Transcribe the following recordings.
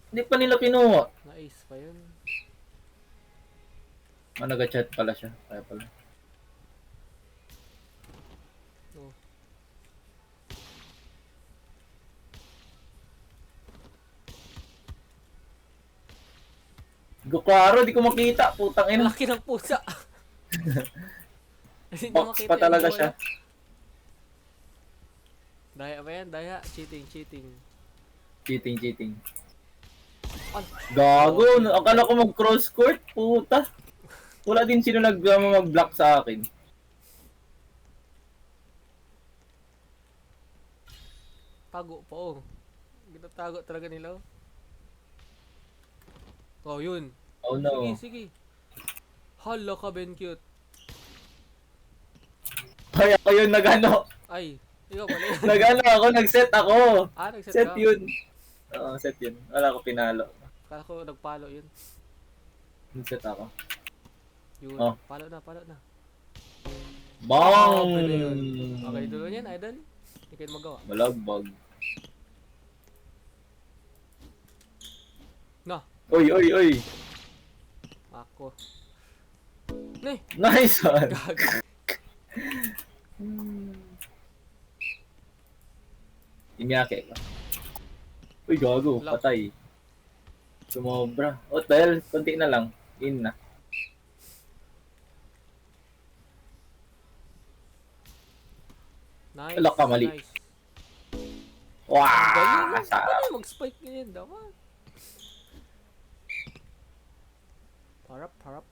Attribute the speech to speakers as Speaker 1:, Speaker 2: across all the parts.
Speaker 1: Hindi pa nila kinuha.
Speaker 2: Na-ace pa yun.
Speaker 1: Ah, nag-chat pala siya. Kaya pala.
Speaker 2: Oh.
Speaker 1: Guklaro, di ko makita. Putang ina.
Speaker 2: Laki ng pusa. Hindi niya
Speaker 1: Box pa
Speaker 2: makita yung
Speaker 1: talaga siya.
Speaker 2: bola. Daya ba yan? Daya. Cheating, cheating.
Speaker 1: Cheating, cheating.
Speaker 2: Ay,
Speaker 1: Gago.
Speaker 2: okay.
Speaker 1: Akala ko mag-cross court. Puta. Wala din sino mag-block sa akin.
Speaker 2: Tago pa oh. Ginatago talaga nila oh. Oh, yun.
Speaker 1: Oh
Speaker 2: Sige,
Speaker 1: no.
Speaker 2: sige. Hala ka, Ben Cute.
Speaker 1: Kaya ako yun nag-ano.
Speaker 2: Ay, ikaw pala yun.
Speaker 1: Nag-ano ako, nag-set ako.
Speaker 2: Ah, nag-set
Speaker 1: Set
Speaker 2: ka?
Speaker 1: yun. Oo, set yun. Wala ko pinalo.
Speaker 2: Kala ko nagpalo yun.
Speaker 1: Nag-set ako.
Speaker 2: Yun.
Speaker 1: Oh.
Speaker 2: Palo na, palo na.
Speaker 1: Bang!
Speaker 2: Okay na yun. Okay, dulo yan, idol. Hindi kayo magawa.
Speaker 1: Malagbag.
Speaker 2: Na,
Speaker 1: Oy, oy, oy.
Speaker 2: ako. Ne,
Speaker 1: Nice one.
Speaker 2: gag.
Speaker 1: Inyake ka. Uy, gago.
Speaker 2: Lock.
Speaker 1: Patay. Sumobra. O, dahil konti na lang. In na.
Speaker 2: Nice,
Speaker 1: Lock ka, mali.
Speaker 2: nice.
Speaker 1: Wow!
Speaker 2: Galing, galing mag-spike ganyan dapat. Harap, harap.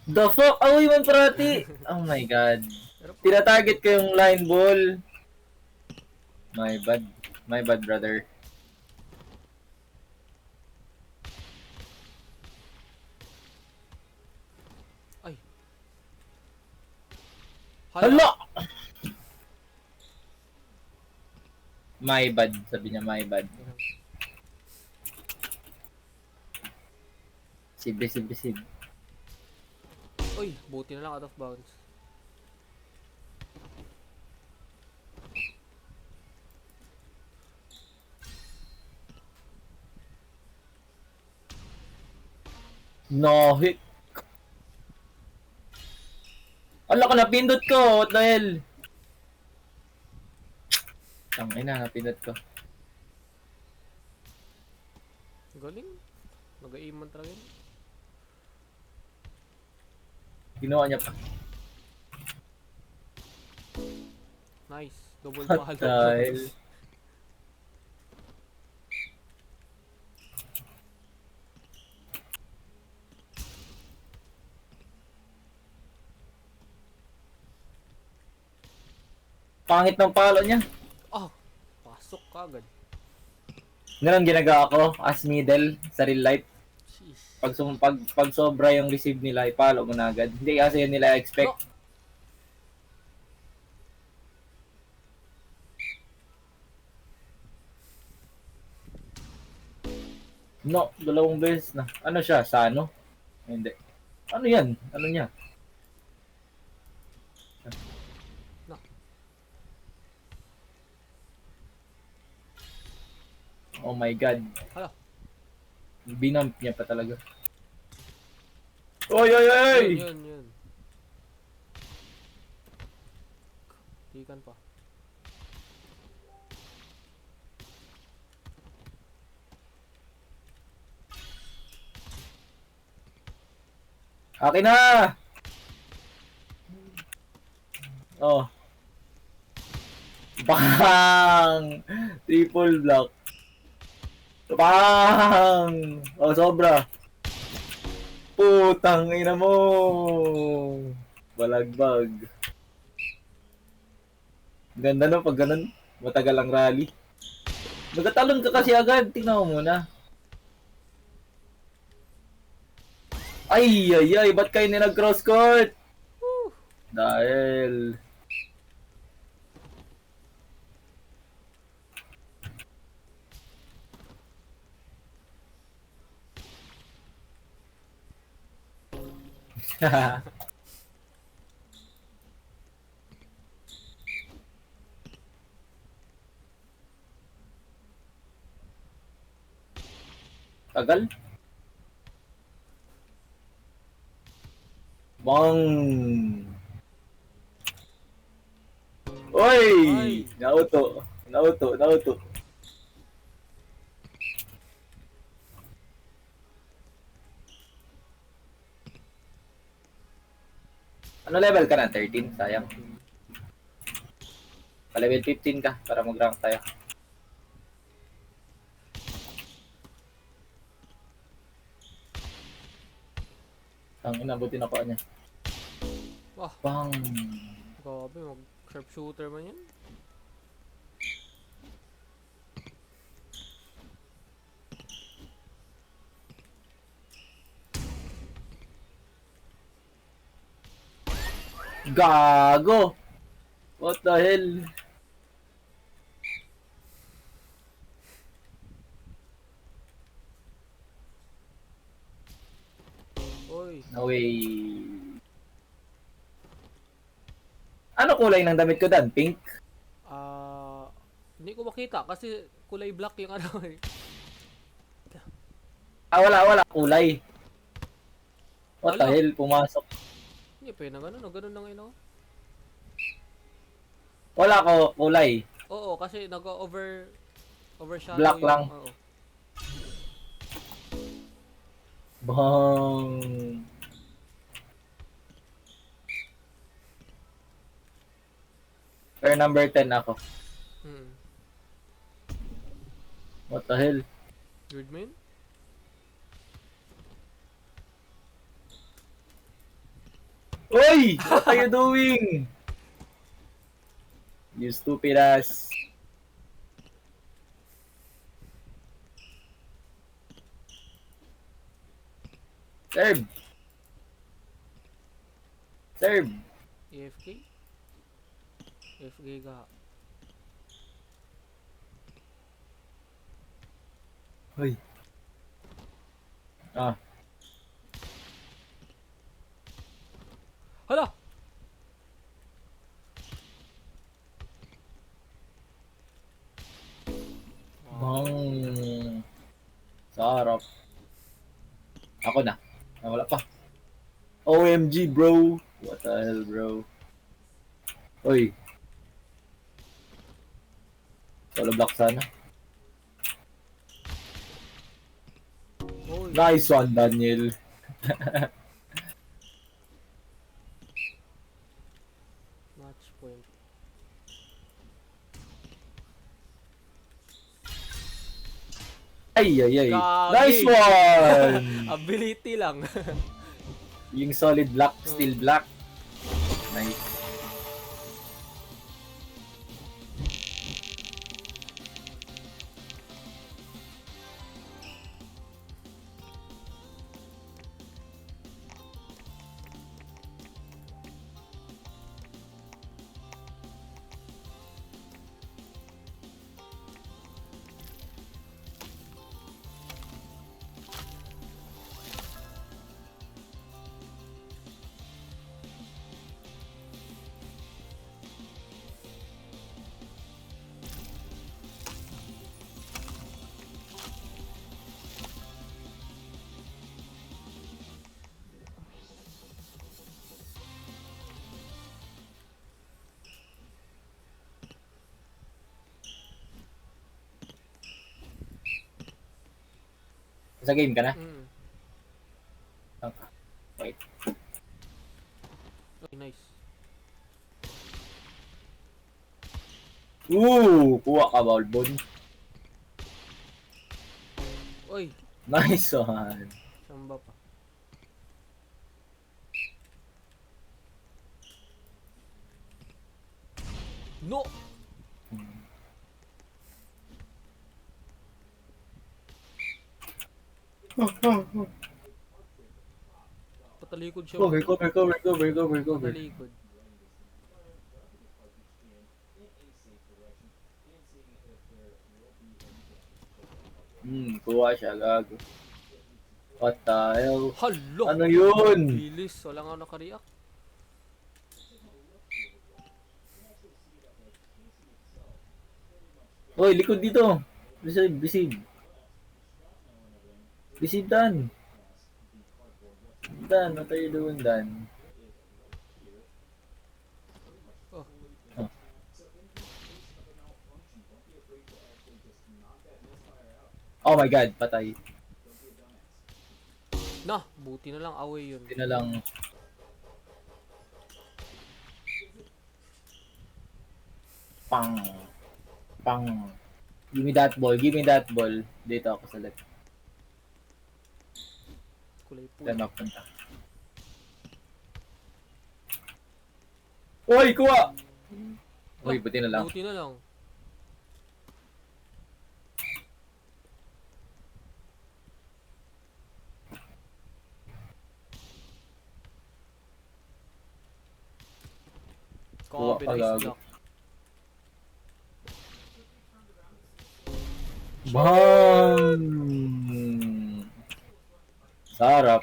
Speaker 1: The fuck? Awi man parati! Oh my god.
Speaker 2: Harap.
Speaker 1: Tinatarget ko yung line ball. My bad. My bad, brother.
Speaker 2: Ay.
Speaker 1: Hala! My bad. Sabi niya, my bad. Sibre, sibre, sibre.
Speaker 2: Uy, buti na lang out of bounds.
Speaker 1: No hit. Ala ka, napindot ko. What the hell? Tangina, napindot ko.
Speaker 2: Galing. Nag-aiman talaga yun.
Speaker 1: Ginawa niya pa.
Speaker 2: Nice. Double
Speaker 1: What
Speaker 2: palo.
Speaker 1: the hell? Pangit ng palo niya.
Speaker 2: Oh, pasok ka agad.
Speaker 1: Ganun ginagawa ko as middle sa real life.
Speaker 2: Jeez.
Speaker 1: Pag sobra yung receive nila, ipalo mo na agad. Hindi kasi yun nila
Speaker 2: No.
Speaker 1: expect. No, dalawang beses na. Ano siya? Sano? Hindi. Ano yan? Ano niya?
Speaker 2: No.
Speaker 1: Oh my god.
Speaker 2: Hala.
Speaker 1: Binump niya pa talaga. Oy, oy, oy!
Speaker 2: Yun. Ikan pa.
Speaker 1: Akin na! Oh. Bang! Triple block. Bang! Oh, sobra. Putang ina mo! Balagbag. Ganda no pag ganun. Matagal ang rally. Nagatalon ka kasi agad. Tingnan mo muna. Ay, ay, ay. Ba't kayo nag-cross court?
Speaker 2: Woo!
Speaker 1: Dahil... Tagal. Bang! Oy!
Speaker 2: Ay!
Speaker 1: Nauto. Nauto, nauto. Ano level ka na? 13? Sayang. Pa-level 15 ka para mag-rank tayo. Ang inabutin ako niya.
Speaker 2: Wah,
Speaker 1: Bang!
Speaker 2: grabe, mag-sharpshooter man yan.
Speaker 1: Gago! What the hell?
Speaker 2: Uy,
Speaker 1: No way. Ano kulay ng damit ko dan? Pink?
Speaker 2: hindi ko makita kasi kulay black yung ano eh.
Speaker 1: Ah, wala kulay. What the
Speaker 2: Wala.
Speaker 1: hell? Pumasok.
Speaker 2: Hindi pa yun ang ganun lang yun ako.
Speaker 1: Wala ko kulay.
Speaker 2: Oo, kasi overshadow
Speaker 1: Black
Speaker 2: yung,
Speaker 1: lang.
Speaker 2: oo.
Speaker 1: Bang! Fair number 10 ako.
Speaker 2: Hmm.
Speaker 1: What the hell?
Speaker 2: Weird man?
Speaker 1: Oy! What are you doing? You stupid ass. Serve. Serve.
Speaker 2: AFK? AFK ka.
Speaker 1: Hoy. Ah.
Speaker 2: Hala!
Speaker 1: Bang. Sarap. Ako na. Ah, wala pa. OMG, bro. What the hell, bro? Oy. Solo block sana.
Speaker 2: Uy,
Speaker 1: Nice one, Daniel.
Speaker 2: match point.
Speaker 1: Ay, ay, ay.
Speaker 2: Gagi.
Speaker 1: Nice one!
Speaker 2: Ability lang.
Speaker 1: Yung solid black, still black. Nice. Sa game ka na?
Speaker 2: Mm.
Speaker 1: Wait.
Speaker 2: Okay, nice.
Speaker 1: Kuha ka, Balbon.
Speaker 2: Uy,
Speaker 1: Nice one.
Speaker 2: samba pa. No! Patalikod siya.
Speaker 1: Cover, cover, cover, cover, cover, cover.
Speaker 2: Patalikod.
Speaker 1: Kuha siya, gago. What the hell?
Speaker 2: Hala!
Speaker 1: Ano yun?
Speaker 2: Bilis. Wala nga naka-react.
Speaker 1: Hoy, likod dito. Bisig, bisig. Receive Dan. Dan, what are you doing, Dan?
Speaker 2: Oh,
Speaker 1: Oh. Oh my God, patay.
Speaker 2: buti na lang away yun.
Speaker 1: Hindi na lang. Pang. Pang. Give me that ball. Give me that ball. Dito ako sa left.
Speaker 2: Kulay
Speaker 1: Saan
Speaker 2: pula.
Speaker 1: mapunta? Uy, kuha! Uy, buti na lang.
Speaker 2: Buti na lang.
Speaker 1: Kuha
Speaker 2: Copy,
Speaker 1: ka
Speaker 2: nice
Speaker 1: gago.
Speaker 2: block.
Speaker 1: Bang! Sarap.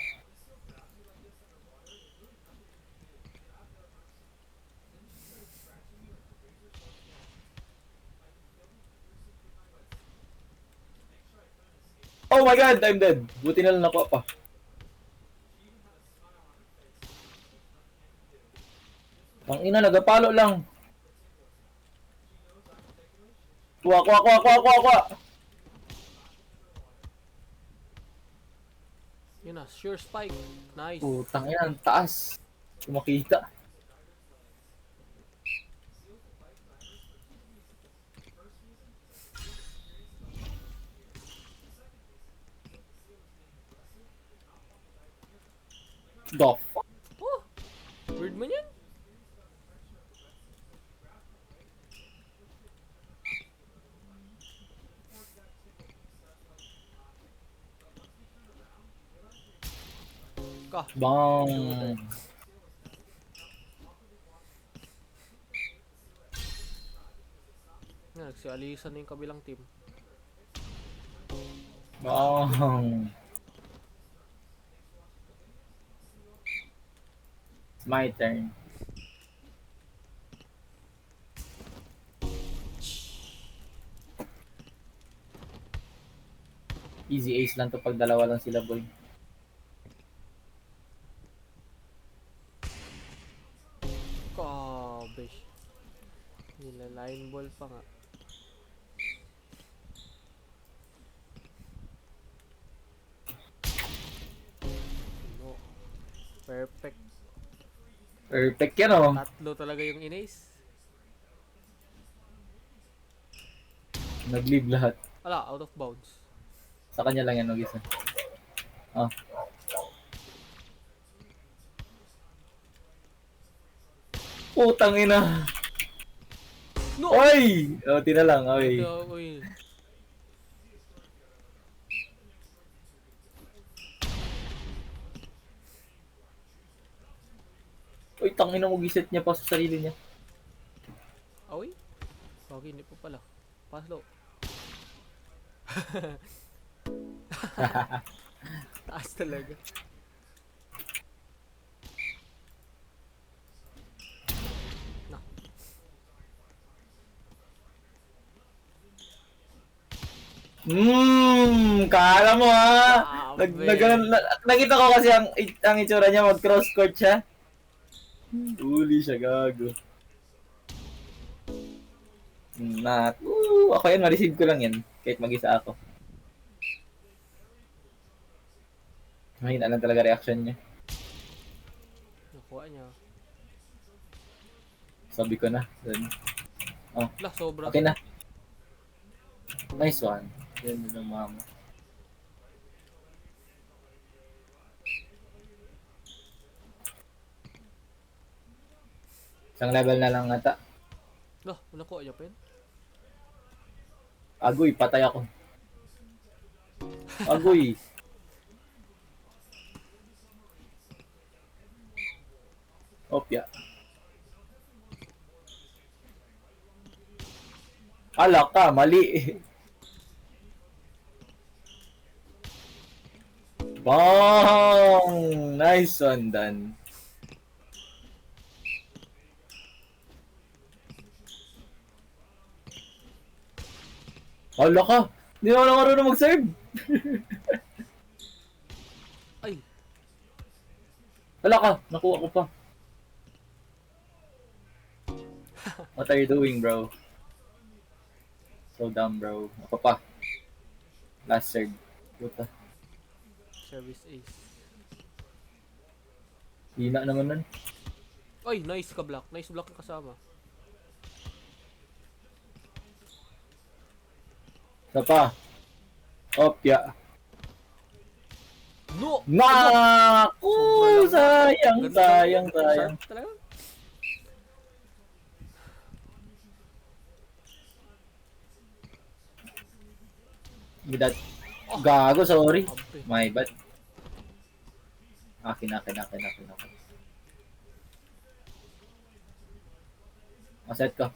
Speaker 1: Oh my God, I'm dead. Buti na lang nakuha pa. Ang ina, nagapalo lang. Kuha, kuha, kuha, kuha, kuha, kuha.
Speaker 2: Yun na, sure spike. Nice.
Speaker 1: Putang ina, ang taas. Kumakita. The fuck?
Speaker 2: Oh, weird man yan. Ka.
Speaker 1: Bang!
Speaker 2: Yan, nagsialisan na yung kabilang team.
Speaker 1: Bang! It's my turn. Easy ace lang to pag dalawa lang sila, boy.
Speaker 2: Kabesh. Nila line ball pa nga. No. Perfect.
Speaker 1: Perfect yan, oh.
Speaker 2: Tatlo talaga yung inace.
Speaker 1: Nag-leave lahat.
Speaker 2: Ala, out of bounds.
Speaker 1: Sa kanya lang yan, mag-isa. Ah. Putang ina.
Speaker 2: No!
Speaker 1: Oy! Oh, tina lang, oy.
Speaker 2: Ito, uy.
Speaker 1: Uy, tangina mo, giset niya pa sa sarili niya.
Speaker 2: Awi? Bagay, hindi pa pala. Paslo. Taas talaga. Na.
Speaker 1: Kala mo ha.
Speaker 2: Grabe.
Speaker 1: Nakita ko kasi ang itsura niya, mag-cross court siya. Uli siya, gago. Ako yan, ma-receive ko lang yan. Kahit mag-isa ako. Mahina lang talaga reaction niya.
Speaker 2: Nakuha niya.
Speaker 1: Sabi ko na. Dun. Oh,
Speaker 2: Lah, sobra.
Speaker 1: okay na. Nice one. Yan yung mama. Isang level na lang ata.
Speaker 2: Lah, nakuha niya pa yun.
Speaker 1: Agoy, patay ako. Agoy. Opya. Ala ka, mali. Bang! Nice one, Dan. Ala ka, hindi ako marunong mag-serve. Wala ka, nakuha ko pa. What are you doing, bro? So dumb, bro. Ako pa. Last serve. Puta.
Speaker 2: Service ace.
Speaker 1: Hina naman nun.
Speaker 2: Ay, nice ka block. Nice block yung kasama.
Speaker 1: Isa pa. Opya.
Speaker 2: No!
Speaker 1: Naku! Sayang,
Speaker 2: Ganun
Speaker 1: sayang,
Speaker 2: lang.
Speaker 1: sayang.
Speaker 2: Sharp talaga.
Speaker 1: Bidat. Gago, sorry.
Speaker 2: Abe.
Speaker 1: My bad. Akin. Maset ka.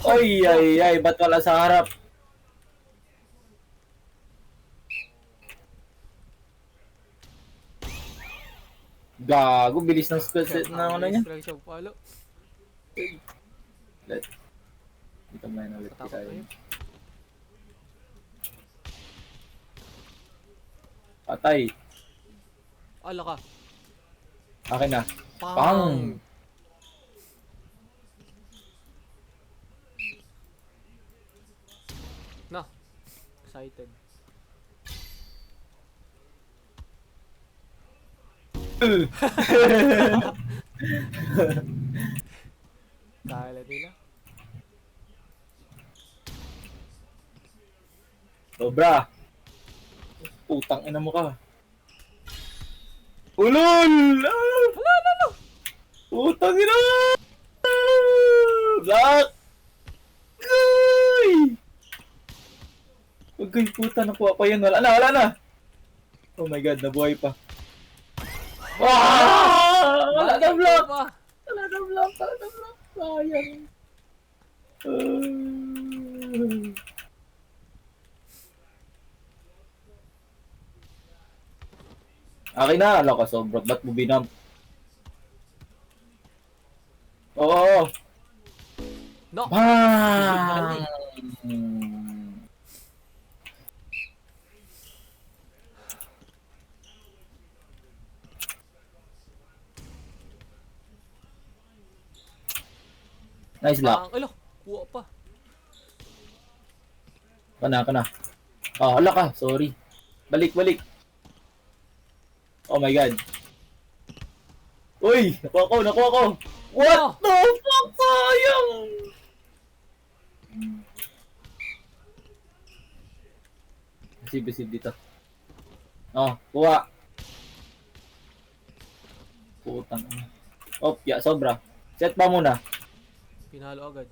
Speaker 1: Oy, ay, ba't wala sa harap? Gago, bilis ng skill set na ano niya.
Speaker 2: Lang siya palo.
Speaker 1: Let. Dito mo yan ulit.
Speaker 2: Patakot
Speaker 1: Kita
Speaker 2: na
Speaker 1: yun.
Speaker 2: yun.
Speaker 1: Patay.
Speaker 2: Ala ka.
Speaker 1: Akin na.
Speaker 2: Pang!
Speaker 1: Pang!
Speaker 2: Na. Excited. Kala nila.
Speaker 1: Sobra. Putang ina mo ka. Ulol! Ah! Putang ina! Black! Ay! Huwag kayo puta, nakuha pa yun. Wala na! Oh my god, nabuhay pa. Wala na block!
Speaker 2: pa.
Speaker 1: Wala na block! Sayang. Akin na, ala ka sobrang. Ba't mo binam? Oo!
Speaker 2: No.
Speaker 1: Bang! Nice lock.
Speaker 2: Pang. Alo. Kuha pa.
Speaker 1: Kana. Oh, ala ka. Sorry. Balik. Oh my god. Uy! Nakuha ko! What
Speaker 2: Oh!
Speaker 1: the fuck? Sayang! Bisib dito. Oh, kuha. Putang ina. Oh, sobra. Set pa muna.
Speaker 2: Pinalo agad.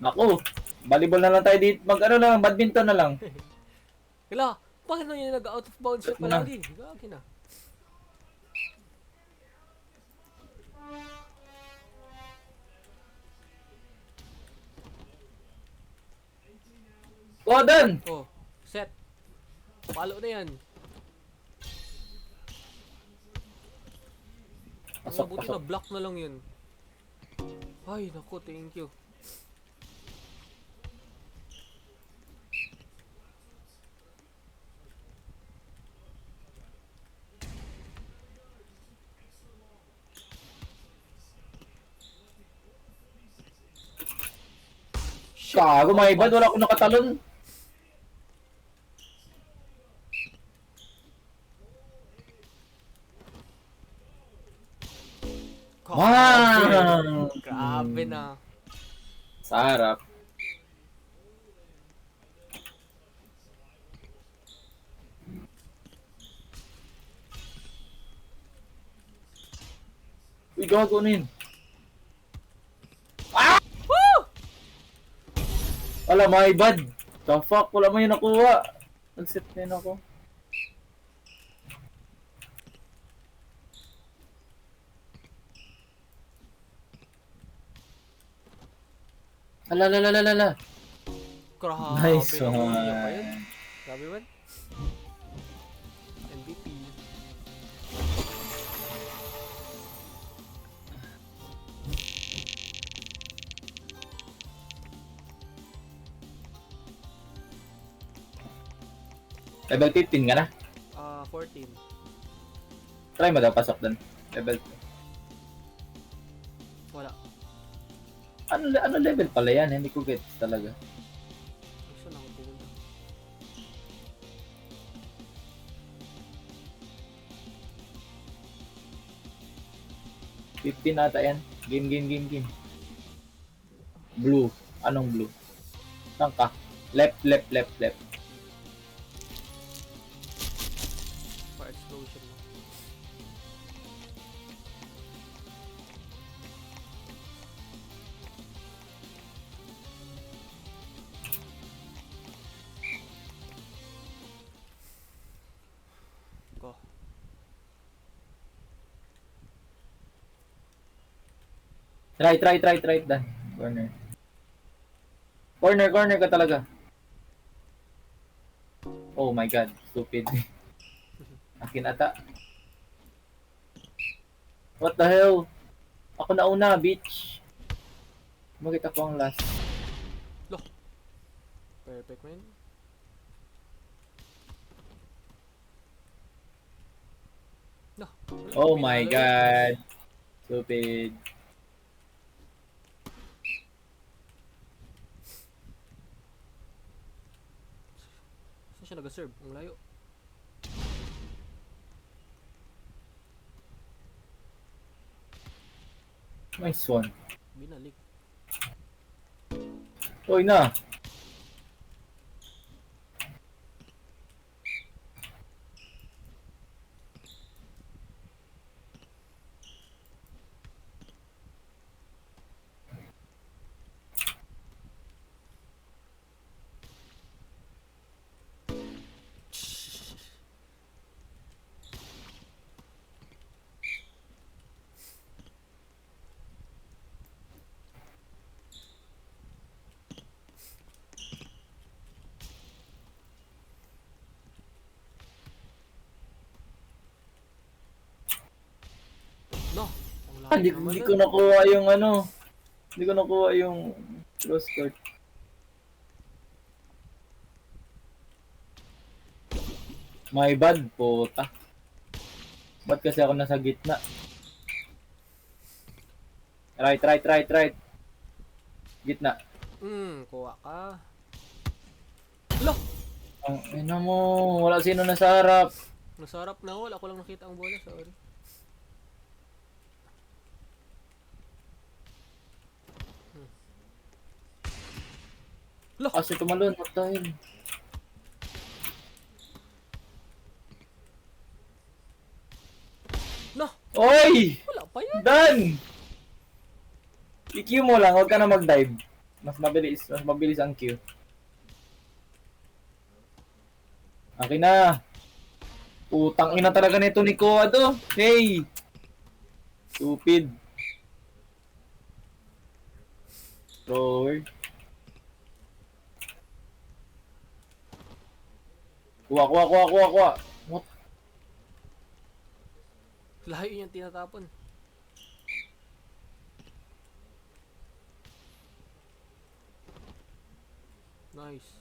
Speaker 1: Naku, volleyball na lang tayo dito. Badminton na lang.
Speaker 2: Kala, paano yun nag-out of bounds siya
Speaker 1: Na.
Speaker 2: palagi? Gagi na.
Speaker 1: Kodan!
Speaker 2: Oh, set. Palo na yan. Ang
Speaker 1: Pasok,
Speaker 2: mabuti
Speaker 1: pasok.
Speaker 2: na block na lang yun. Ay, naku, thank you.
Speaker 1: Gago, my bad. Wala akong nakatalon. Wow!
Speaker 2: Grabe na.
Speaker 1: Sarap. Uy, gago na yun.
Speaker 2: Woo!
Speaker 1: Wala, my bad. The fuck, wala mo yun nakuha. Nag-set na yun ako. Ala.
Speaker 2: Grabe.
Speaker 1: Nice
Speaker 2: nakuha
Speaker 1: one.
Speaker 2: niya pa yun. Grabe man. MVP.
Speaker 1: Level 15 ka na?
Speaker 2: team.
Speaker 1: Try mo daw, pasok dun. Level 2.
Speaker 2: Wala.
Speaker 1: Ano level pala yan? Hindi ko gets talaga.
Speaker 2: Saan ako pumunta?
Speaker 1: $15 ata yan. Game. Blue. Anong blue? Saan ka? Left.
Speaker 2: Fire explosion lang. Go.
Speaker 1: Try. Dan. Corner ka talaga. Oh my god. Stupid. Akin ata. What the hell? Ako na una, bitch. Bakit ako ang last?
Speaker 2: Perfect, man. No.
Speaker 1: Oh my god. Stupid.
Speaker 2: Saan siya nag-serve? Ang layo.
Speaker 1: Nice one.
Speaker 2: Binalik.
Speaker 1: Uy na.
Speaker 2: No. Ang layo naman
Speaker 1: Hindi
Speaker 2: nun.
Speaker 1: ko nakuha yung ano. Hindi ko nakuha yung cross court. My bad, puta. Ba't kasi ako nasa gitna? Right. Gitna.
Speaker 2: Kuha ka. Lo!
Speaker 1: Ang ina mo, wala sino nasa harap.
Speaker 2: Nasa harap na wala. Ako lang nakita ang bola. Sorry. Lo!
Speaker 1: Kasi tumalon, what the hell?
Speaker 2: No!
Speaker 1: Oy!
Speaker 2: Wala pa yan.
Speaker 1: Dan! I-Q mo lang, huwag ka na mag-dive. Mas mabilis ang Q. Akin na. Putang ina talaga nito ni Koado. Hey! Stupid. Thrower. Kuha. What?
Speaker 2: Layo niyang tinatapon. Nice.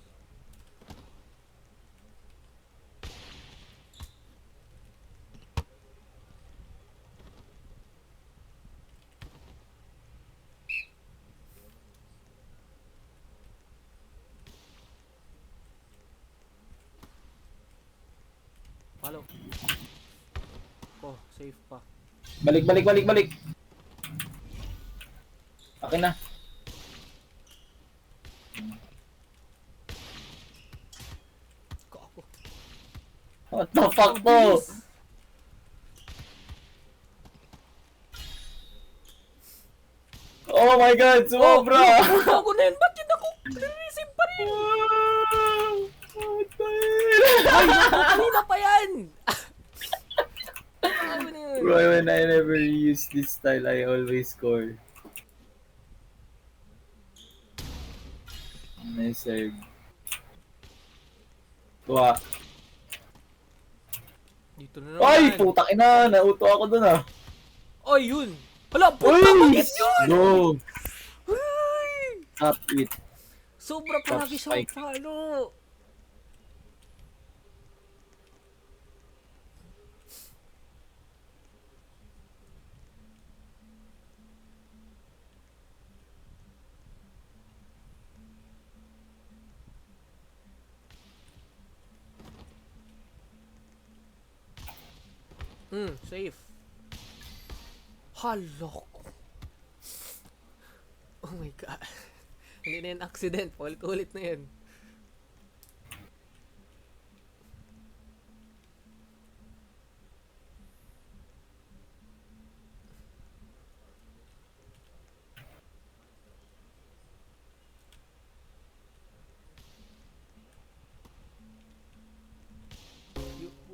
Speaker 2: Follow. Oh, safe pa.
Speaker 1: Balik. Akin na.
Speaker 2: Ako.
Speaker 1: What the fuck to? Oh my god, sumobra!
Speaker 2: Ako na yun. Ba't yun ako? Receive pa rin.
Speaker 1: What the hell?
Speaker 2: Ay, kanina pa yan. Ano na yun?
Speaker 1: Bro, when I never use this style, I always score. Nice serve. Kuha.
Speaker 2: Dito na naman.
Speaker 1: Ay, putang ina! Nauto ako dun ah.
Speaker 2: Ay, yun. Hala, puta, bakit yun?
Speaker 1: Go!
Speaker 2: Ay!
Speaker 1: Top it.
Speaker 2: Sobra palagi
Speaker 1: Top spike.
Speaker 2: siyang follow. Safe. Halok. Oh my god. Hindi na yan accident. Ulit-ulit na yan.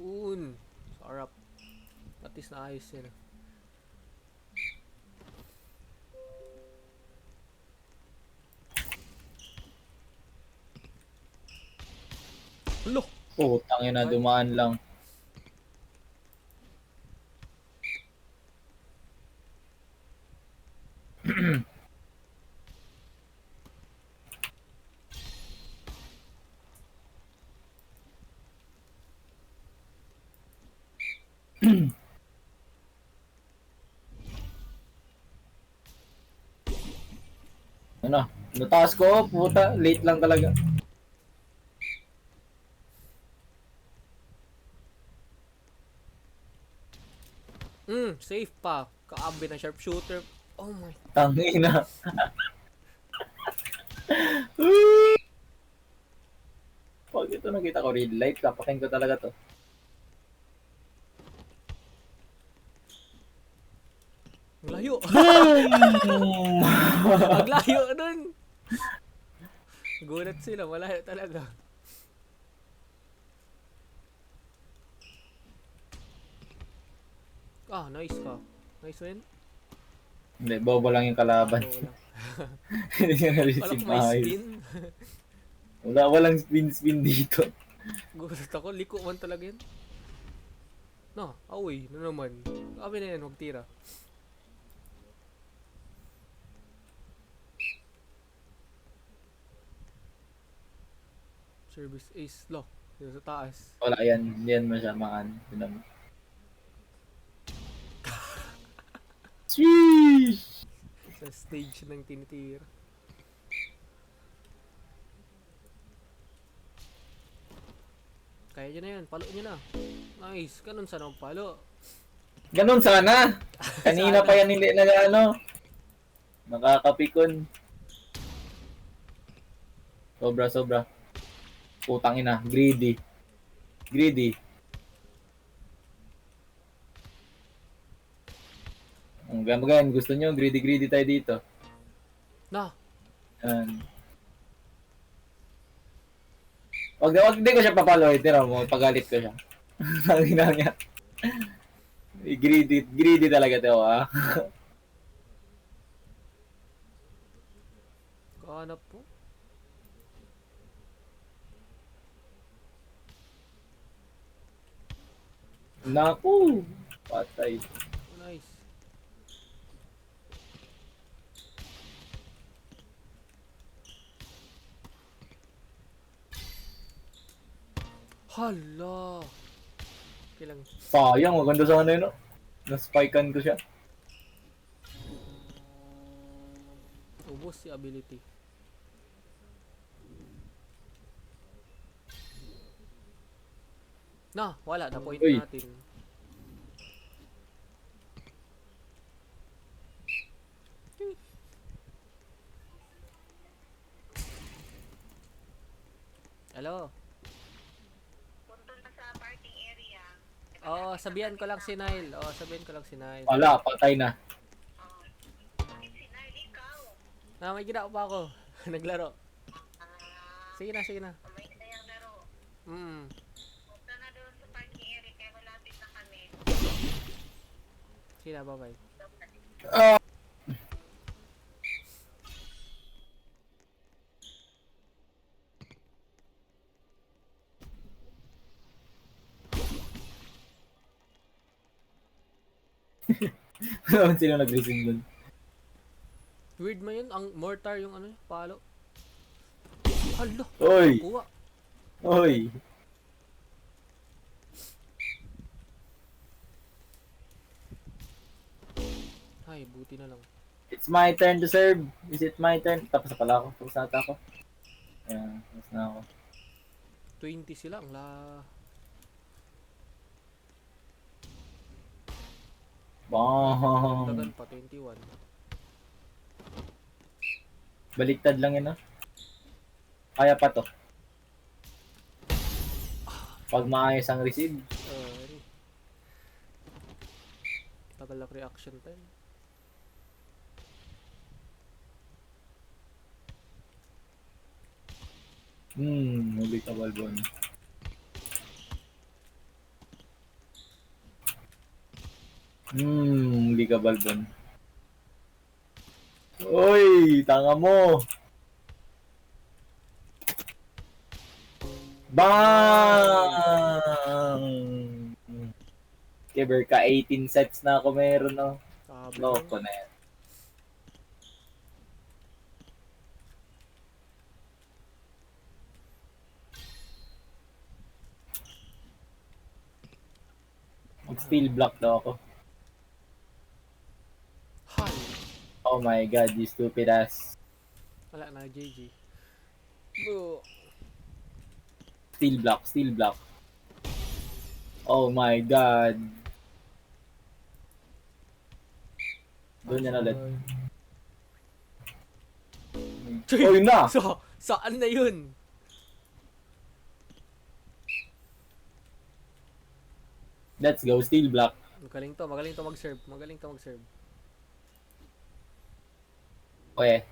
Speaker 2: Yun. Sarap. At least naayos yan. Lo!
Speaker 1: Putang ina, dumaan lang. Ano? Nataas ko, puta. Late lang talaga.
Speaker 2: Safe pa. Kaabi na sharpshooter. Oh my.
Speaker 1: Tangina. Pag ito nakita ko real life, kapakin ko talaga to.
Speaker 2: Ang layo.
Speaker 1: Boom!
Speaker 2: Ang layo nun. Gulat sila. Malayo talaga. Ah, nice ka. Nice win.
Speaker 1: Hindi, bobo lang yung kalaban.
Speaker 2: Wala.
Speaker 1: Hindi niya
Speaker 2: Walang
Speaker 1: na-receive
Speaker 2: may
Speaker 1: maayos.
Speaker 2: spin.
Speaker 1: Walang spin dito.
Speaker 2: Gulat ako. Liko man talaga yan. No, away. Na naman. Kami na yan. Huwag tira. Service ace lock. Dito sa taas.
Speaker 1: Wala yan. Yan mo siya makan. Sheesh!
Speaker 2: Sa stage ng tinitira. Kaya nyo na yan. Palo nyo na. Nice. Ganun sana ang palo.
Speaker 1: Ganun sana. Kanina pa yan hindi na ano. Nakakapikon. Sobra. Putang ina. Greedy. Ang ganda. Gusto nyo, greedy tayo dito.
Speaker 2: Na.
Speaker 1: Yan. Wag hindi ko siya papaloy. Tira mo, pagalit ko siya. Ang ina niya. Greedy talaga to, ah.
Speaker 2: Kahanap po.
Speaker 1: Naku! Patay.
Speaker 2: Nice. Hala. Okay lang.
Speaker 1: Sayang, maganda sa ano yun, no? Na-spikean ko siya.
Speaker 2: Ubos si ability. Na, wala na point
Speaker 1: Uy.
Speaker 2: natin. Hello.
Speaker 3: Punta na sa parking area.
Speaker 2: Oh, sabihan ko lang si Nile. Oh, sabihan ko lang si Nile.
Speaker 1: Wala, patay na.
Speaker 3: Bakit si Nile ikaw?
Speaker 2: Na, may ginawa pa ako. Naglaro.
Speaker 3: Ah,
Speaker 2: Sige na.
Speaker 3: may sayang laro.
Speaker 2: Mm.
Speaker 3: Punta na doon sa parking area kaya malapit na kami.
Speaker 2: Sige na, bye-bye.
Speaker 1: Sino nag-receive dun?
Speaker 2: Weird man yun. Ang mortar yung ano, palo. Hala.
Speaker 1: Oy!
Speaker 2: Kuha.
Speaker 1: Oy!
Speaker 2: Ay, buti na lang.
Speaker 1: It's my turn to serve. Is it my turn? Tapos na pala ako. Tapos na ata ako. Ayan, tapos na ako.
Speaker 2: 20 sila. Ang la...
Speaker 1: Bang!
Speaker 2: Dagan pa, 21.
Speaker 1: Baliktad lang yun, no? Kaya pa to. Pag maayos ang receive.
Speaker 2: Ano? Tagal lang reaction time.
Speaker 1: Huli ka, Balbon. Huli ka, Balbon. Uy, tanga mo! Bang! Kiber ka, 18 sets na ako meron, no?
Speaker 2: Sabi ko.
Speaker 1: Loko na yan. Mag-steel block daw ako.
Speaker 2: Hi!
Speaker 1: Oh my god, you stupid ass.
Speaker 2: Wala na, GG. Bro.
Speaker 1: Steel block, steel block. Oh my god. Doon yan ulit. Oh, yun na!
Speaker 2: So, saan na yun?
Speaker 1: Let's go, steel block.
Speaker 2: Magaling to mag-serve. Magaling to mag-serve.
Speaker 1: Okay.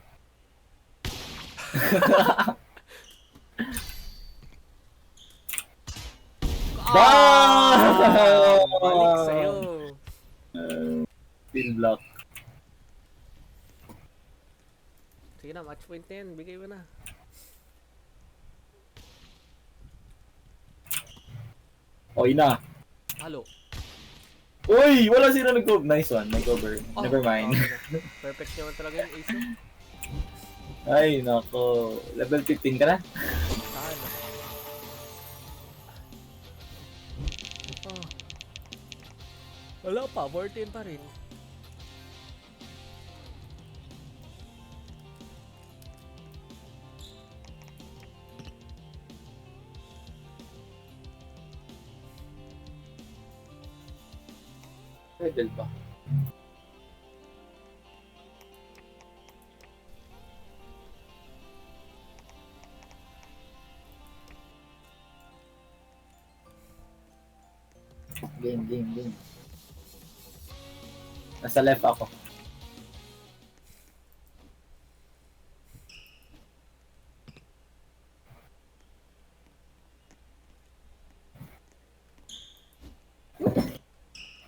Speaker 1: Bang!
Speaker 2: Balik sa'yo.
Speaker 1: Steel block.
Speaker 2: Sige na, match point na yan. Bigay mo na.
Speaker 1: Okay na.
Speaker 2: Halo.
Speaker 1: Uy! Wala sila nag-cover. Nice one, nag-cover.
Speaker 2: Oh,
Speaker 1: Never mind.
Speaker 2: okay na. Perfect naman talaga yung ace mo.
Speaker 1: Ay, nako. Level 15 ka na?
Speaker 2: Sana. Oh. Wala pa, 14 pa rin.
Speaker 1: Level ba? Game. Nasa left ako.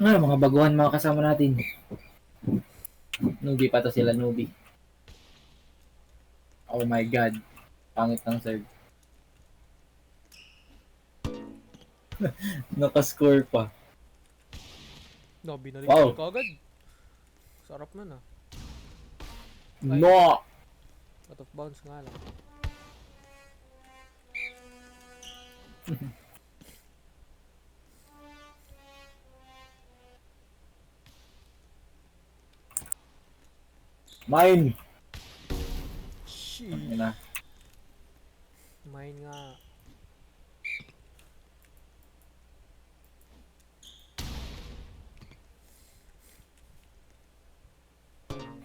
Speaker 1: Mga baguhan mga kasama natin. Newbie pa to sila, newbie. Oh my god. Pangit ng serve. Nakascore pa.
Speaker 2: No, binalik
Speaker 1: Wow.
Speaker 2: ko agad. Sarap na na.
Speaker 1: No!
Speaker 2: Out of bounds nga lang.
Speaker 1: Mine!
Speaker 2: Shit.
Speaker 1: Ano na?
Speaker 2: Mine nga.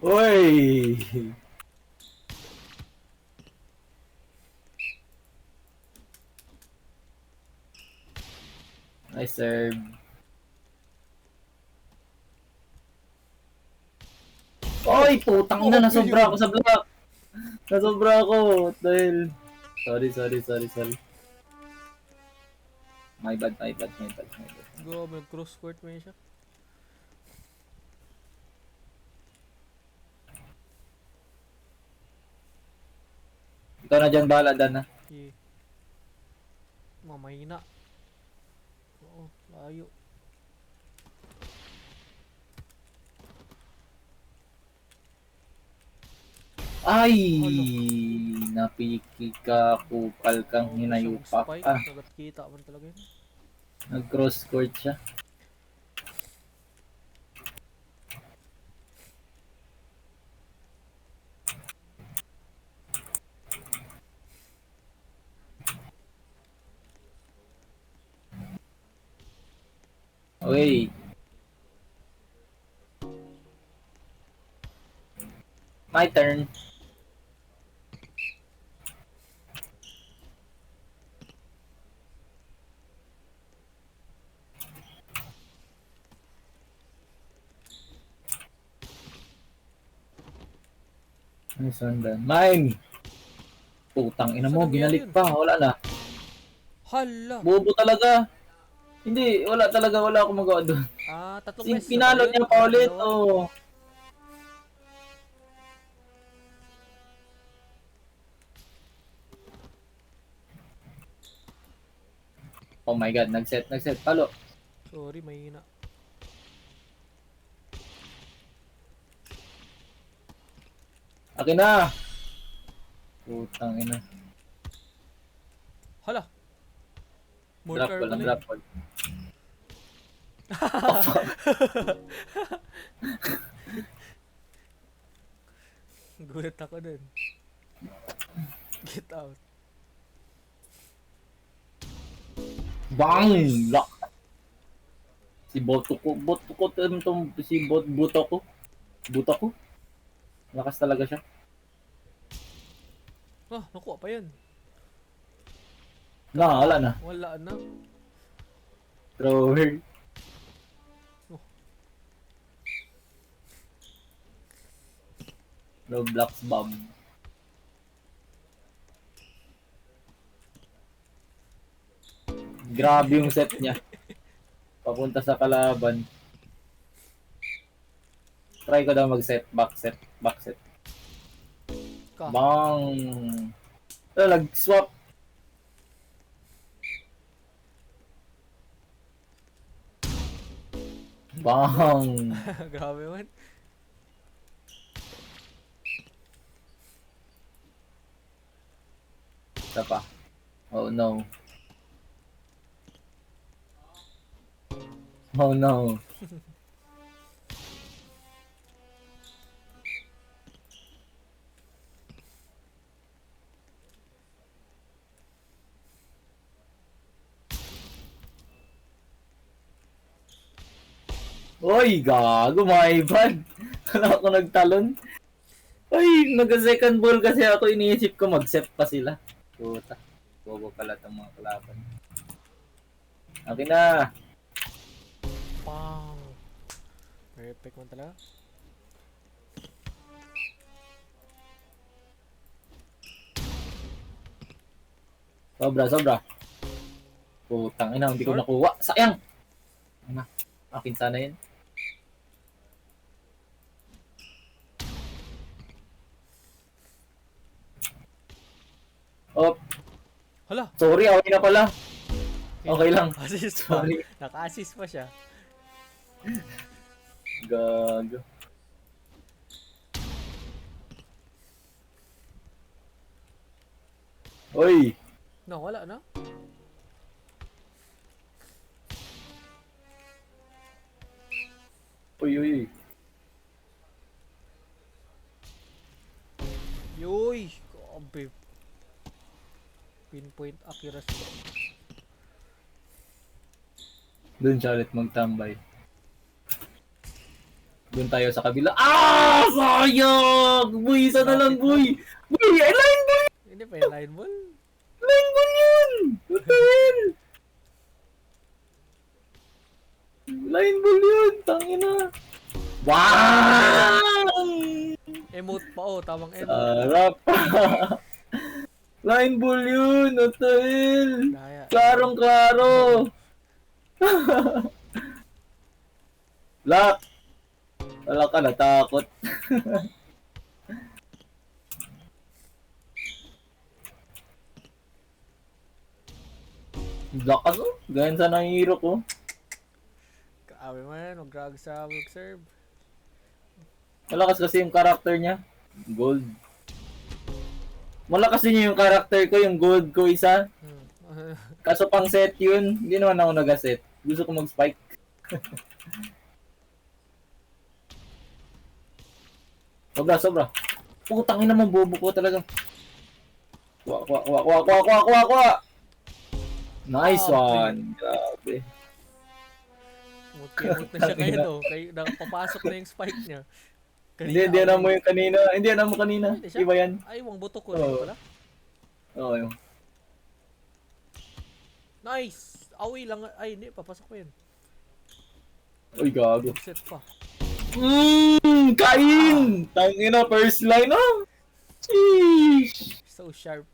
Speaker 1: Uy! Nice serve. Oy, putang ina, nasobra ako sa block. Nasobra ako. What the hell? Sorry. My bad.
Speaker 2: Go, mag-cross court mo yun siya.
Speaker 1: Ikaw na dyan, bahala, Dan, ha?
Speaker 2: Yeah. Mamahina. Oo, layo.
Speaker 1: Ay! Napiki ka, kupal kang hinayupak
Speaker 2: Spike,
Speaker 1: ka.
Speaker 2: nagat kita man talaga yun.
Speaker 1: Nag-cross court siya. Okay. My turn. Ano sundan? Mine! Putang ina mo,
Speaker 2: Saan nangyari
Speaker 1: binalik
Speaker 2: yun?
Speaker 1: pa. Wala na.
Speaker 2: Hala!
Speaker 1: Bobo talaga. Hindi, wala talaga. Wala akong magawa doon.
Speaker 2: Ah, tatlong beses na
Speaker 1: Pinalo
Speaker 2: ba yun?
Speaker 1: niya pa ulit.
Speaker 2: Dalawa?
Speaker 1: Oh. Oh my god, nag-set. Palo.
Speaker 2: Sorry, mahina.
Speaker 1: Akin na! Putang ina.
Speaker 2: Hala!
Speaker 1: Drop
Speaker 2: Mortar
Speaker 1: ball,
Speaker 2: pala
Speaker 1: drop
Speaker 2: yun.
Speaker 1: ball.
Speaker 2: Gulat ako dun. Get out.
Speaker 1: Bang! Lock! Si Boto ko. Buto ko. Lakas talaga siya.
Speaker 2: Ah, nakuha pa yan.
Speaker 1: Wala na.
Speaker 2: Wala na.
Speaker 1: Thrower.
Speaker 2: Oh.
Speaker 1: Roblox bomb. Grabe yung set niya. Papunta sa kalaban. Try ko daw mag-set. Back set.
Speaker 2: Ka.
Speaker 1: Bang! Nag-swap. Bang!
Speaker 2: Grabe man.
Speaker 1: Isa pa. Oh no. Oh no. Oy, gago, my bad. Wala ako nagtalon. Ay, nag-second ball kasi ako, iniisip ko mag-set pa sila. Puta. Bobo pala itong mga kalaban. Akin na.
Speaker 2: Pang. Perfect man talaga.
Speaker 1: Sobra. Putang ina, hindi ko
Speaker 2: Short?
Speaker 1: nakuha. Sayang! Ano? Akin sana yun. Oh,
Speaker 2: Hala!
Speaker 1: sorry, away na pala. Okay lang.
Speaker 2: Assist pa.
Speaker 1: Sorry.
Speaker 2: Naka-assist pa siya.
Speaker 1: Gago. Oy!
Speaker 2: No, wala na.
Speaker 1: Uy.
Speaker 2: Yoy! Grabe. Pinpoint accuracy.
Speaker 1: Doon siya ulit magtambay. Doon tayo sa kabila. Ah! Sayang! Boy, isa na lang, boy! Boy, line ball!
Speaker 2: Hindi pa yung line ball.
Speaker 1: Line ball yun! What the hell? Line ball yun! Tangina! Wow!
Speaker 2: Emote pa oh, tamang emote.
Speaker 1: Sarap! Line ball yun! What the hell?
Speaker 2: Daya.
Speaker 1: Klarong-klaro! Lock! Wala ka natakot. Lakas oh. Ganyan sana yung hero ko.
Speaker 2: Kaawi man, mag-drag sa work serve.
Speaker 1: Malakas kasi yung character niya. Gold. Malakas din yung character ko, yung gold ko isa. Kaso pang set yun, hindi naman ako nag-set. Gusto ko mag-spike. Sobra. Putang ina mo, bobo ko talaga. Kuha. Nice one. Grabe.
Speaker 2: Emote na siya kayo no. Kayo, papasok na yung spike niya.
Speaker 1: Hindi na mo yung kanina. Hindi na mo kanina.
Speaker 2: Hindi siya.
Speaker 1: Iba yan.
Speaker 2: Ay, wang buto ko.
Speaker 1: Oo.
Speaker 2: Rin pala.
Speaker 1: Oo, yun.
Speaker 2: Nice! Awi lang. Ay, hindi. Papasok ko yun.
Speaker 1: Uy, gago.
Speaker 2: Set pa.
Speaker 1: Kain! Tangina, first line, oh! Sheesh!
Speaker 2: So sharp.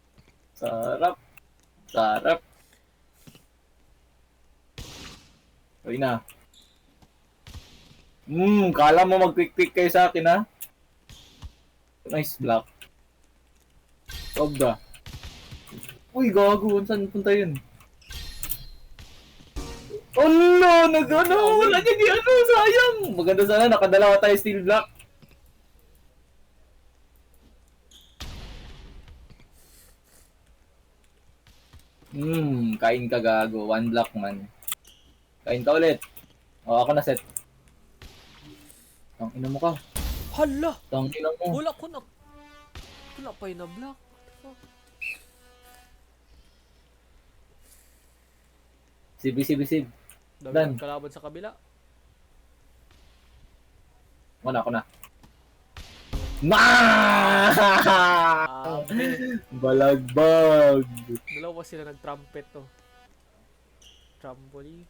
Speaker 1: Sarap. Sarap. Uy na. Kala mo mag-quick-quick kayo sa akin, ha? Nice block. Sobra. Uy, gago. Saan punta yun? Oh no! Nag-ano! Wala niya di ano! Sayang! Maganda sana. Nakadalawa tayo steel block. Kain ka gago. One block man. Kain ka ulit. O, ako na set. Tang ina mo ka.
Speaker 2: Hala!
Speaker 1: Tang ina mo.
Speaker 2: Wala ko na. Wala pa yun na block. What the fuck?
Speaker 1: Sib.
Speaker 2: Dami
Speaker 1: Dan.
Speaker 2: ng kalaban sa kabila.
Speaker 1: Ako na. Balagbag.
Speaker 2: Dalawa sila nag-trumpet to. Trampoline.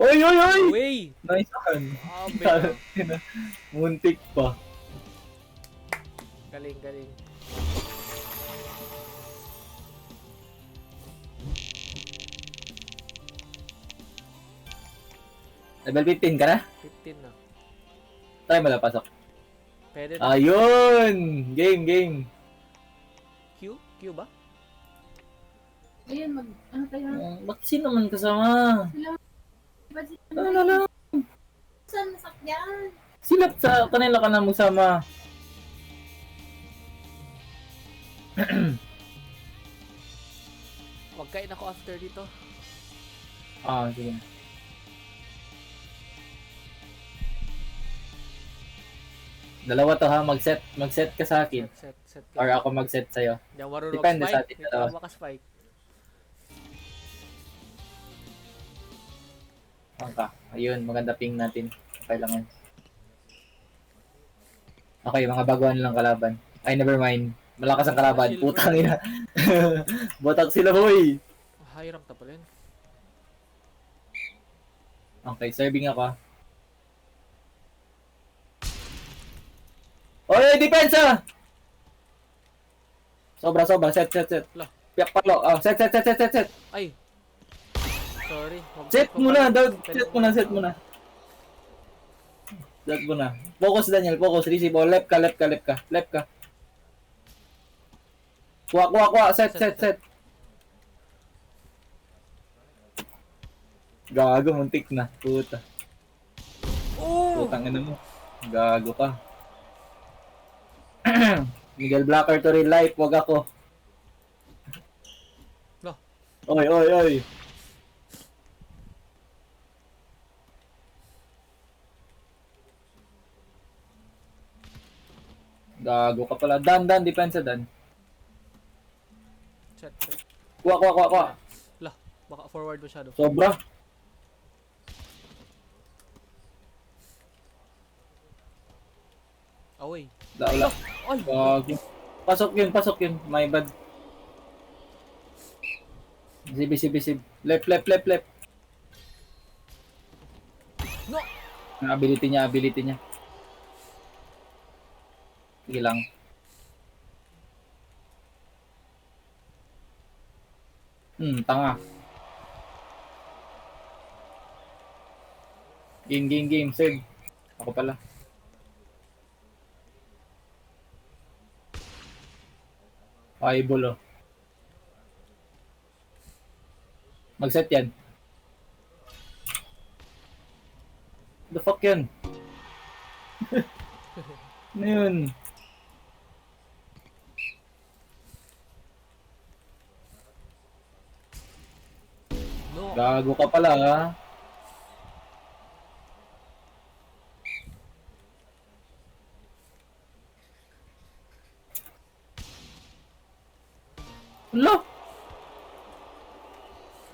Speaker 1: Oy!
Speaker 2: Away!
Speaker 1: Nice one.
Speaker 2: Abe.
Speaker 1: Muntik pa.
Speaker 2: Galing.
Speaker 1: Level 15 ka na?
Speaker 2: 15 na.
Speaker 1: Try mo na pasok.
Speaker 2: Pwede na.
Speaker 1: Ayun! Game.
Speaker 2: Q ba?
Speaker 3: Ayun, ano tayo?
Speaker 1: Bakit sino man kasama?
Speaker 3: Ba't
Speaker 1: Ano lang?
Speaker 3: saan nasakyan?
Speaker 1: Silap sa kanila ka na magsama.
Speaker 2: Magkain ako after dito.
Speaker 1: Sige. Dalawa to ha, mag-set ka sa akin.
Speaker 2: Set.
Speaker 1: Or ako mag-set sa'yo.
Speaker 2: Hindi ako marunong
Speaker 1: Depende sa
Speaker 2: spike.
Speaker 1: atin
Speaker 2: Hindi
Speaker 1: dalawa.
Speaker 2: ako makaspike.
Speaker 1: Ayun, maganda ping natin. Okay lang yan. Okay, mga baguhan lang kalaban. Ay, never mind. Malakas ang kalaban.
Speaker 2: Silver.
Speaker 1: Putang ina. Botak sila, boy.
Speaker 2: High rank na pala yun.
Speaker 1: Okay, serving ako. Oy, depensa! Sobra. Set.
Speaker 2: Lah.
Speaker 1: Piyak palo. Set.
Speaker 2: Ay! Sorry.
Speaker 1: Set mo na, Dog. Set mo na. Focus, Daniel. Focus. Receive. Left ka. Kuha. Set. Gago, muntik na. Puta.
Speaker 2: Oh!
Speaker 1: Putang ina mo. Gago ka. Miguel Blocker to real life. Wag ako.
Speaker 2: Lah.
Speaker 1: Oy. Gago ka pala. Dan, depensa Dan.
Speaker 2: Set.
Speaker 1: Kuha.
Speaker 2: Lah. Baka forward masyado.
Speaker 1: Sobra.
Speaker 2: Away.
Speaker 1: Wala.
Speaker 2: Ay!
Speaker 1: Gago. Pasok yun. My bad. Sib. Left.
Speaker 2: No!
Speaker 1: Ang ability niya. Sige lang. Tanga. Game. Save. Ako pala. Eyeball, oh. Mag-set yan. The fuck yan? Ano yun?
Speaker 2: No!
Speaker 1: Gago ka pala, ha? Hala!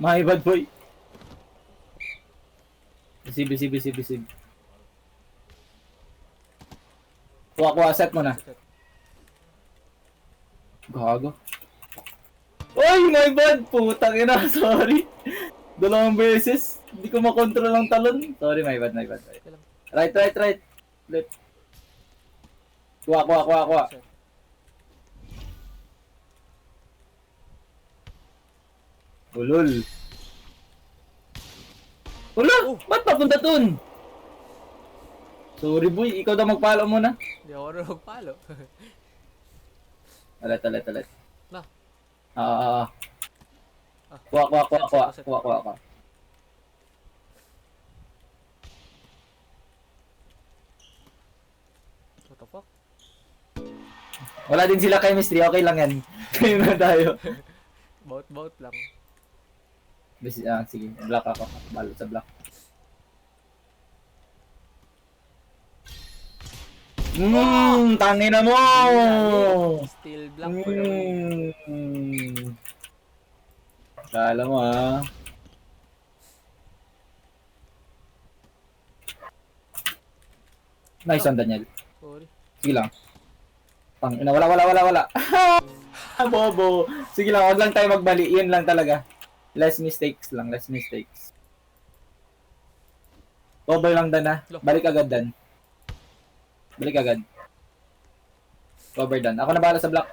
Speaker 1: My bad, boy. Receive. Kuha, set mo na.
Speaker 2: Set.
Speaker 1: Gago. Oy, my bad! Putang ina, sorry. Dalawang beses. Hindi ko makontrol ang talon. Sorry, my bad.
Speaker 2: Okay lang.
Speaker 1: Right. Left. Kuha.
Speaker 2: Set.
Speaker 1: Ulol. Ulo!
Speaker 2: Oh.
Speaker 1: Ba't papunta dun? Sorry boy, ikaw daw magpalo muna.
Speaker 2: Hindi ako na magpalo.
Speaker 1: Alat.
Speaker 2: Na.
Speaker 1: Ah.
Speaker 2: Ah.
Speaker 1: Kuha.
Speaker 2: What the fuck?
Speaker 1: Wala din sila chemistry, okay lang yan. Kayo na tayo.
Speaker 2: Bout lang.
Speaker 1: Sige, block ako. Balot sa block. Tangina mo!
Speaker 2: Still black for the win.
Speaker 1: Kala mo ah. Nice one, Daniel.
Speaker 2: Sorry.
Speaker 1: Sige lang. Tangina, wala. Bobo. Sige lang, wag lang tayo magbali. Yun lang talaga. Less mistakes. Cover lang Dan ah. Balik agad Dan. Cover Dan. Ako na bahala sa block.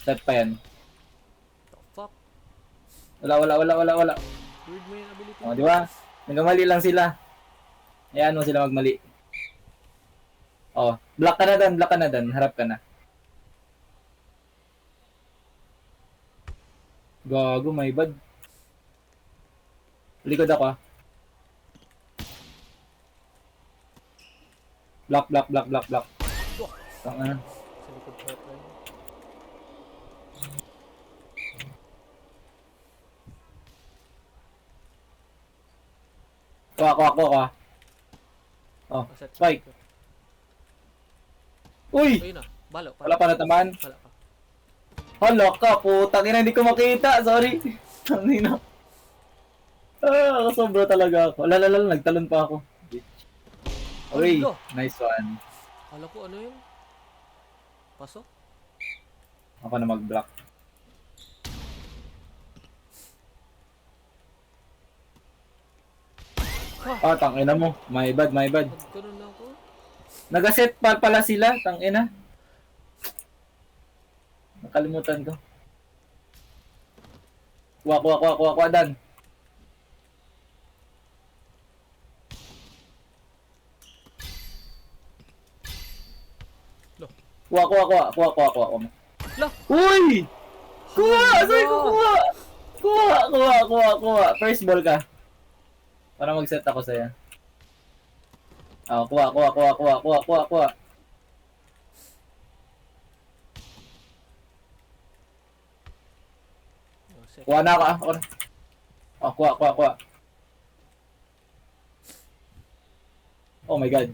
Speaker 1: Set pa yan.
Speaker 2: The fuck?
Speaker 1: Wala.
Speaker 2: Weird mo yung ability.
Speaker 1: O, di ba? Nagkamali lang sila. Hayaan mo sila magmali. O, block ka na Dan. Harap ka na. Gago, my bad. Likod ako ah. Block. Tanga.
Speaker 2: Sa likod hotline.
Speaker 1: Kuha. Oh,
Speaker 2: Set.
Speaker 1: spike. Uy!
Speaker 2: Ayun na. Balo.
Speaker 1: Wala pa natamaan.
Speaker 2: Wala pa.
Speaker 1: Hala ka, putang ina, hindi ko makita. Sorry. Tangina. Sobra talaga ako. Lala, nagtalon pa ako. Uy,
Speaker 2: Hala.
Speaker 1: nice one.
Speaker 2: Kala ko ano yun? Pasok?
Speaker 1: Ako na mag-block. Tangina mo. My bad.
Speaker 2: Nagkaroon na ako.
Speaker 1: Nagaset pa pala sila, tangina. Nakalimutan ko. Kuha, Dan.
Speaker 2: Lo.
Speaker 1: Kuha.
Speaker 2: Lah!
Speaker 1: Uy! Kuha! Saan ko kuha? Kuha. First ball ka. Para mag-set ako sa'yo. Kuha.
Speaker 2: Oh, set.
Speaker 1: Kuha na ako ah. Kuha. Oh my god.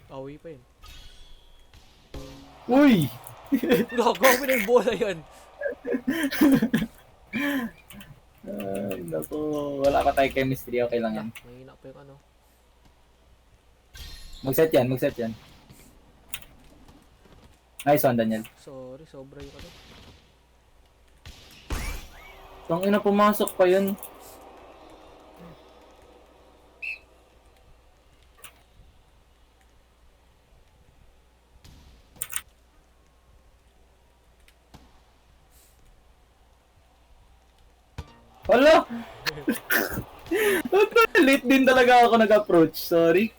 Speaker 2: Awi pa yun.
Speaker 1: Uy!
Speaker 2: Gagawin na yung bola yan.
Speaker 1: Ay, naku. Wala pa tayo chemistry. Okay lang yan.
Speaker 2: Mahina pa yung ano.
Speaker 1: Mag-set yan. Nice one, Daniel.
Speaker 2: Sorry, sobra yung ano.
Speaker 1: Tangina, pumasok pa yun. Hala! Late din talaga ako nag-approach. Sorry.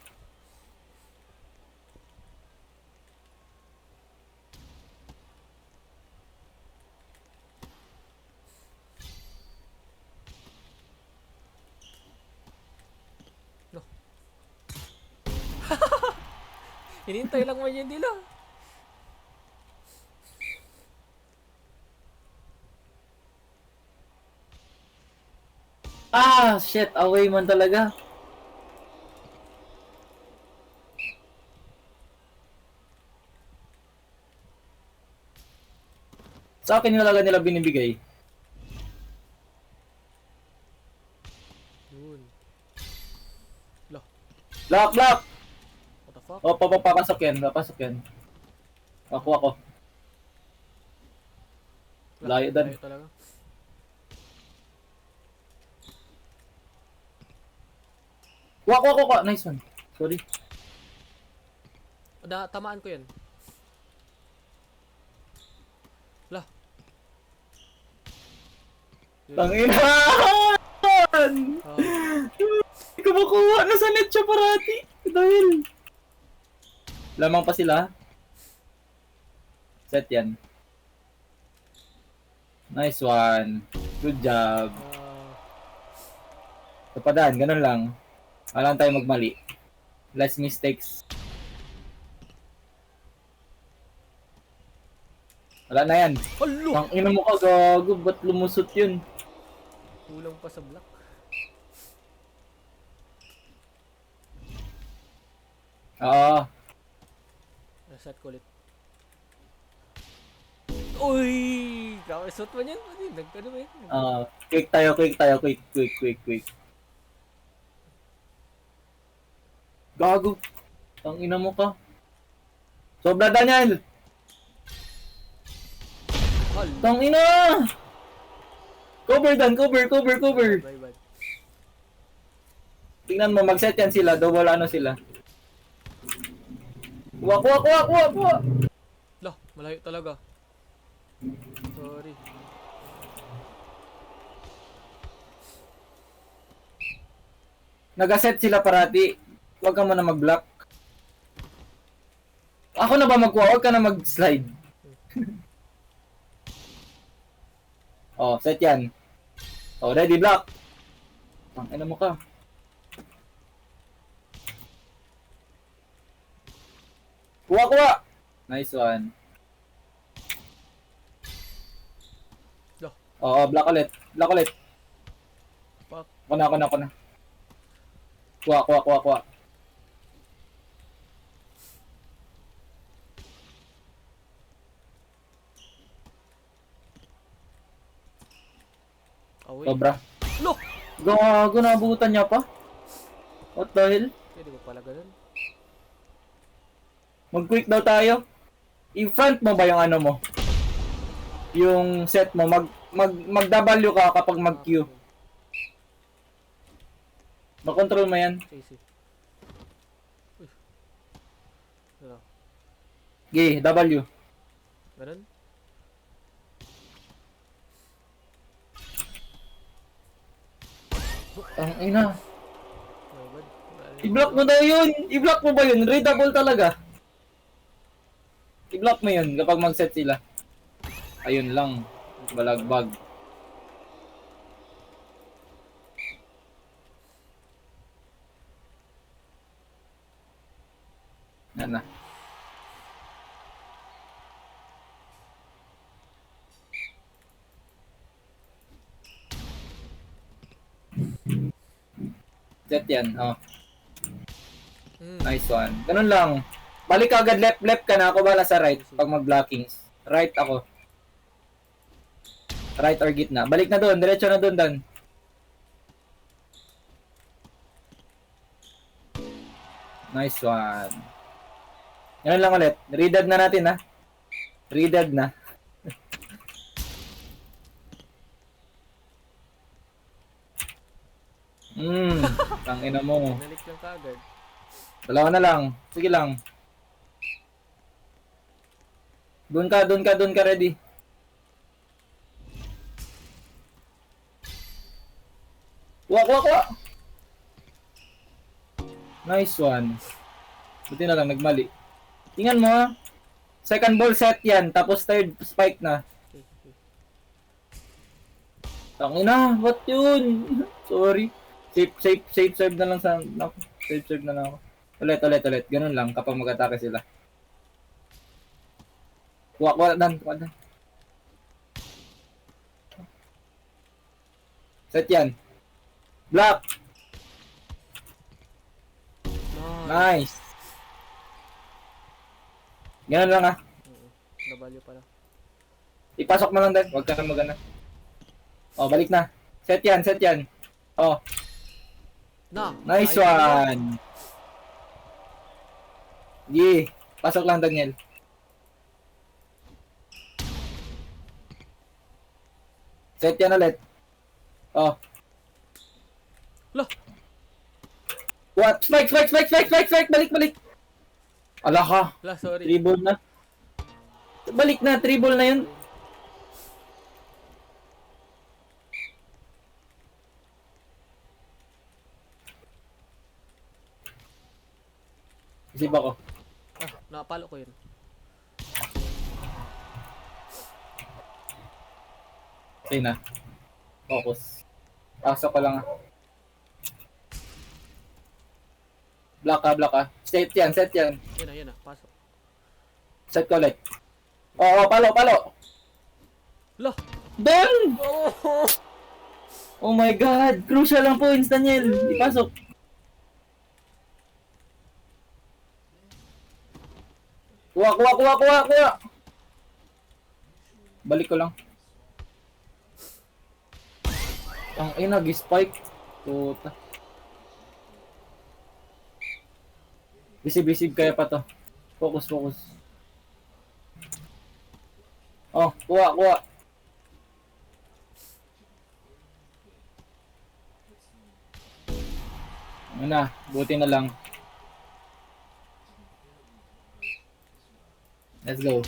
Speaker 2: Hinintay lang mo yan nila.
Speaker 1: Shit. Away man talaga. Sa akin yung talaga nila binibigay.
Speaker 2: Yun. Lo,
Speaker 1: Block, block!
Speaker 2: what the fuck?
Speaker 1: O, papasok yan, papasok yan. Ako, ako. Layo dan.
Speaker 2: Layo talaga.
Speaker 1: Kuha. Nice one. Sorry.
Speaker 2: Tamaan ko yan. Lah.
Speaker 1: Tangina!
Speaker 2: Oh,
Speaker 1: Hindi ko makuha. Nasa net siya parati. Dahil. Lamang pa sila. Set yan. Nice one. Good job. Kapadaan, ganun lang. Wala lang tayo magmali. Less mistakes. Wala na yan.
Speaker 2: Hello!
Speaker 1: Ang ina mo ka, gago. Ba't lumusot yun?
Speaker 2: Kulang pa sa block.
Speaker 1: Oo.
Speaker 2: Reset ko ulit. Uy! Kakasot mo yan? Ano ba yan?
Speaker 1: Quick tayo. Quick. Gago. Ang ina mo ka. Sobra Daniel.
Speaker 2: Hal!
Speaker 1: Tang ina! Cover Dan, cover.
Speaker 2: Bye.
Speaker 1: Tingnan mo, mag-set yan sila. Double ano sila. Kuha.
Speaker 2: Lah, malayo talaga. Sorry.
Speaker 1: Nag-set sila parati. Huwag ka muna mag-block. Ako na ba magkuha? Huwag ka na mag-slide. Oh, set yan. Oh, ready, block. Ang ina mo ka. Kuha. Nice one.
Speaker 2: Lah.
Speaker 1: Oo, block ulit.
Speaker 2: Fuck.
Speaker 1: Ako na. Kuha.
Speaker 2: Away.
Speaker 1: Sobra.
Speaker 2: Lo!
Speaker 1: Gago, nabutan niya pa. What the hell?
Speaker 2: Pwede ba pala ganun?
Speaker 1: Mag-quick daw tayo. I-front mo ba yung ano mo? Yung set mo, mag-W ka kapag mag-Q. Makontrol mo yan.
Speaker 2: Easy. Uy. Ano?
Speaker 1: Okay, W.
Speaker 2: Ganun?
Speaker 1: Ang ina.
Speaker 2: My bad.
Speaker 1: I-block mo daw yun. I-block mo ba yun? Readable talaga. I-block mo yun kapag mag-set sila. Ayun lang. Balagbag. Yan na. Set yan. Oh. Nice one. Ganun lang. Balik ka agad left ka na. Ako bala sa right pag mag-blockings. Right ako. Right or gitna. Balik na doon. Diretso na doon, Dan. Nice one. Ganun lang ulit. Redead na natin, ha? Redead na. Tangina mo.
Speaker 2: Nalik lang kagad.
Speaker 1: Dalawa na lang. Sige lang. Doon ka ready. Kuha. Nice one. Buti na lang nagmali. Tingnan mo, ha. Second ball set yan, tapos third spike na.
Speaker 2: Okay.
Speaker 1: Tangina, what yun? Sorry. Safe serve na lang sa... Safe serve na lang ako. Ulit. Ganun lang kapag mag-atake sila. Kuha Dan. Set yan. Block. Nice. Ganun lang, ha.
Speaker 2: W pala.
Speaker 1: Ipasok mo lang din. Huwag ka na magana. Oh, balik na. Set yan. Oh.
Speaker 2: Na!
Speaker 1: Nice
Speaker 2: ayun.
Speaker 1: one! Sige, pasok lang Daniel. Set yan ulit. Oh.
Speaker 2: Lah!
Speaker 1: What? Spike! Balik! Ala ka,
Speaker 2: Lah, sorry.
Speaker 1: dribble na. Balik na, dribble na yun. Isip ako.
Speaker 2: Ah, napalo ko yun.
Speaker 1: Okay na. Focus. Pasok ko lang. Block ka. Set yan.
Speaker 2: Yun na, pasok.
Speaker 1: Set ko ulit. Oo, palo.
Speaker 2: Lah!
Speaker 1: Done!
Speaker 2: Oh!
Speaker 1: Oh my God! Crucial lang points, Daniel. Ipasok. Kuha. Balik ko lang. Ang ina, spike. Puta. Bisib kaya pa to. Focus. Oh, kuha. Ano na, buti na lang. Let's go.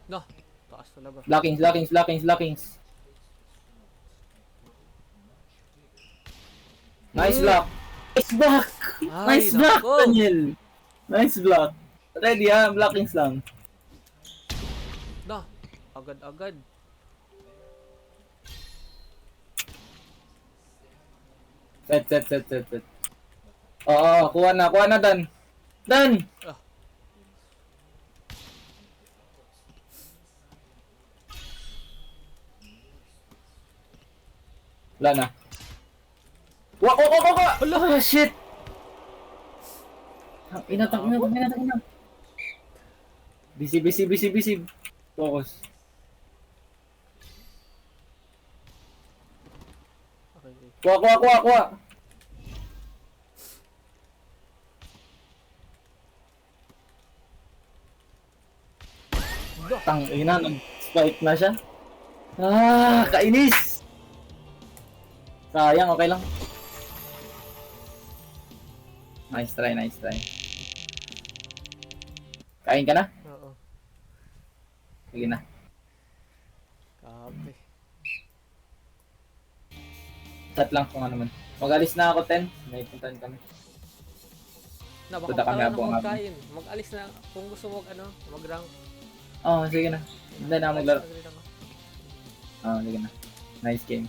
Speaker 2: No! Taas talaga.
Speaker 1: Blockings. Nice block. Nice block.
Speaker 2: Ay,
Speaker 1: Nice block,
Speaker 2: nako.
Speaker 1: Daniel. Nice block. Ready ha, blockings lang.
Speaker 2: No! Agad.
Speaker 1: Set. Oo, kuha na, Dan.
Speaker 2: Ah.
Speaker 1: Wala na. Wak! Oh, shit! Inatang ina. Busy. Focus.
Speaker 2: Okay.
Speaker 1: Kuha.
Speaker 2: No!
Speaker 1: Tang ina, nag-spike na siya. Ah, kainis! Sayang, okay lang. Nice try. Kain ka na?
Speaker 2: Oo.
Speaker 1: Sige na.
Speaker 2: Kape.
Speaker 1: Chat lang kung ano man. Mag-alis na ako, 10. May puntahan kami.
Speaker 2: Na, baka
Speaker 1: Punta kami
Speaker 2: magkaroon
Speaker 1: abang
Speaker 2: ng magkain. Mag-alis na. Kung gusto mo, mag-rank.
Speaker 1: Oh, sige na. Hindi na ako maglaro.
Speaker 2: Alis na.
Speaker 1: Oh, sige na. Nice game.